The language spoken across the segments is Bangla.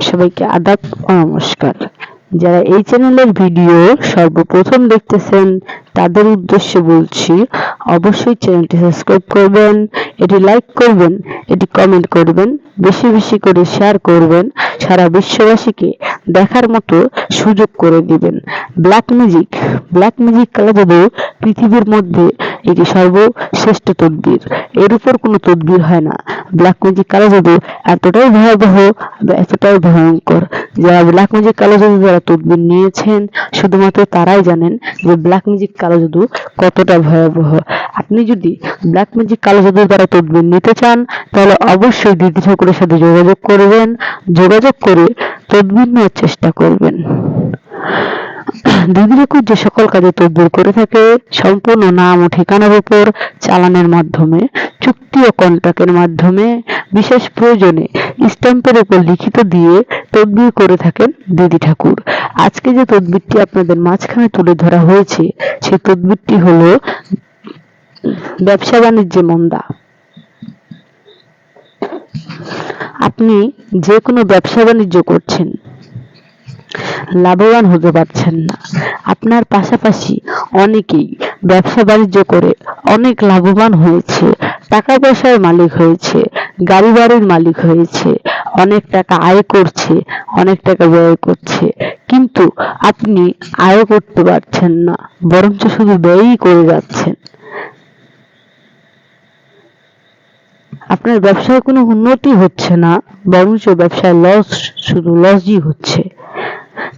সবাইকে আদাব ও নমস্কার। যারা এই চ্যানেলের ভিডিও সর্বপ্রথম দেখতেছেন তাদের উদ্দেশ্যে বলছি, অবশ্যই চ্যানেলটি সাবস্ক্রাইব করবেন, এটি লাইক করবেন, এটি কমেন্ট করবেন, বেশি বেশি করে শেয়ার করবেন, সারা বিশ্ববাসীকে দেখার মতো সুযোগ করে দিবেন। ব্ল্যাক ম্যাজিক কালো জাদু পৃথিবীর মধ্যে এটি সর্বশ্রেষ্ঠ তদবির, এর উপর কোনো তদবির হয় না। ব্ল্যাক ম্যাজিক কালো জাদু এতটাই ভয়াবহ, এতটাই ভয়ঙ্কর। যারা ব্ল্যাক ম্যাজিক কালো জাদু দ্বারা তদবির নিয়েছেন শুধুমাত্র তারাই জানেন যে ব্ল্যাক ম্যাজিক কালো জাদু কতটা ভয়াবহ। আপনি যদি ব্ল্যাক ম্যাজিক কালো জাদু দ্বারা তদবির নিতে চান তাহলে অবশ্যই দিদি ঠাকুরের সাথে যোগাযোগ করবেন, যোগাযোগ করে তদবির নেওয়ার চেষ্টা করবেন। দিদি ঠাকুর যে সকল কাজে তদবির করে থাকে সম্পূর্ণ নাম ও ঠিকানার উপর চালানের মাধ্যমে, চুক্তি ও কন্ট্রাক্টের মাধ্যমে, বিশেষ প্রয়োজনে স্ট্যাম্পের উপর লিখিত দিয়ে তদবির করে থাকেন দিদি ঠাকুর। আজকে যে তদবিরটি আপনাদের মাঝখানে তুলে ধরা হয়েছে সেই তদবিরটি হলো ব্যবসা বাণিজ্যে মন্দা। আপনি যে কোনো ব্যবসা বাণিজ্য করছেন, লাভবান হতে পারছেন না। আপনার পাশাপাশি অনেকেই ব্যবসা বাণিজ্য করে অনেক লাভবান হয়েছে, টাকা পয়সার মালিক হয়েছে, গাড়ি বাড়ির মালিক হয়েছে, অনেক টাকা আয় করছে, অনেক টাকা ব্যয় করছে, কিন্তু আপনি আয় করতে পারছেন না, বরঞ্চ শুধু ব্যয়ই করে যাচ্ছেন। আপনার ব্যবসায় কোনো উন্নতি হচ্ছে না, বরঞ্চ ব্যবসায় লস, শুধু লসই হচ্ছে।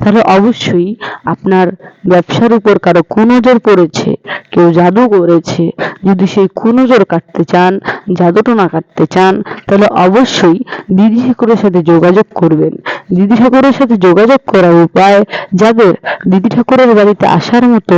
তাহলে অবশ্যই আপনার ব্যবসার উপর কারো কুনজর পড়েছে, কেউ জাদু করেছে। যদি সেই কুনজর কাটতে চান, জাদুটোনা কাটতে চান, তাহলে অবশ্যই দিদি ঠাকুরের সাথে যোগাযোগ করবেন। দিদি ঠাকুরের সাথে যোগাযোগ করার উপায়, যাদের দিদি ঠাকুরের বাড়িতে আসার মতো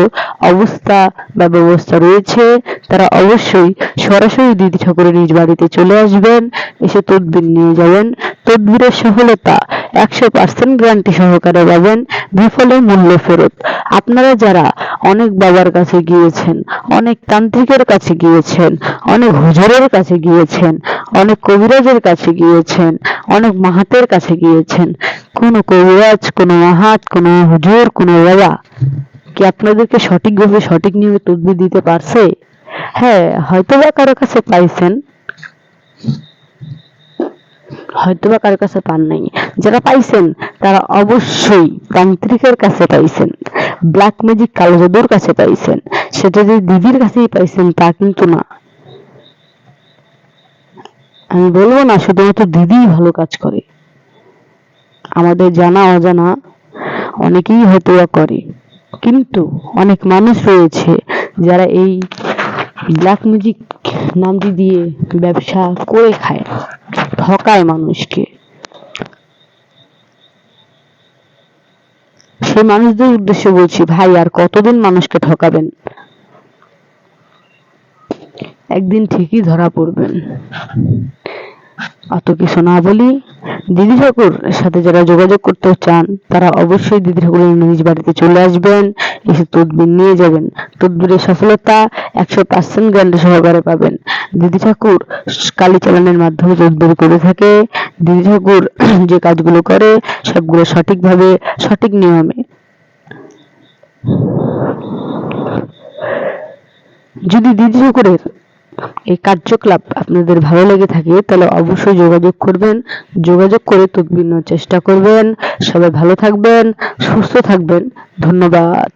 অবস্থা বা ব্যবস্থা রয়েছে তারা অবশ্যই সরাসরি দিদি ঠাকুরের নিজ বাড়িতে চলে আসবেন, এসে তদবির নিয়ে যাবেন। তদবিরের সফলতা 100% গ্যারান্টি সহকারে পাবেন, বিফলে মূল্য ফেরত। আপনারা যারা অনেক বাবার কাছে গিয়েছেন, অনেক তান্ত্রিকের কাছে গিয়েছেন, অনেক হুজুরের কাছে গিয়েছেন, অনেক কবিরাজের কাছে গিয়েছেন, অনেক মাহাতের কাছে গিয়েছেন, কোন কবিরাজ, কোন মাহাত, কোন হুজুর, কোন বাবা কি আপনাদেরকে সঠিকভাবে সঠিক নিয়মে তদবির দিতে পারছে? হ্যাঁ, হয়তোবা কারো কাছে পাইছেন, হয়তোবা কারো কাছে পান নাই। যারা পাইছেন তারা অবশ্যই তান্ত্রিকের কাছে পাইছেন, ব্ল্যাক ম্যাজিক কালো জাদুর কাছে পাইছেন। সেটা যে দিদির কাছেই পাইছেন তা কিন্তু না। আমি বলবো না শুধুমাত্র দিদিই ভালো কাজ করে, আমাদের জানা অজানা অনেকেই হয়তো করে, কিন্তু অনেক মানুষ রয়েছে যারা এই ব্ল্যাক ম্যাজিক নামটি দিয়ে ব্যবসা করে খায়, ঠকায় মানুষকে। সেই মানুষদের উদ্দেশ্যে বলছি, ভাই আর কতদিন মানুষকে ঠকাবেন? একদিন ঠিকই ধরা পড়বেন। অত কিছু না বলি, দিদি ঠাকুর সাথে যারা যোগাযোগ করতে চান তারা অবশ্যই দিদি ঠাকুরের নিজ বাড়িতে চলে আসবেন, এসে তদবির নিয়ে যাবেন। তদবিরের সফলতা 100% গ্যারান্টি সহকারে পাবেন। দিদি ঠাকুর কালী চালানের মাধ্যমে তদবির করে থাকে। দিদি ঠাকুর যে কাজগুলো করে সবগুলো সঠিকভাবে, সঠিক নিয়মে। যদি দিদি ঠাকুরের এই কার্যকলাপ আপনাদের ভালো লেগে থাকে তাহলে অবশ্যই যোগাযোগ করবেন, যোগাযোগ করে তদবির নেওয়ার চেষ্টা করবেন। সবাই ভালো থাকবেন, সুস্থ থাকবেন। ধন্যবাদ।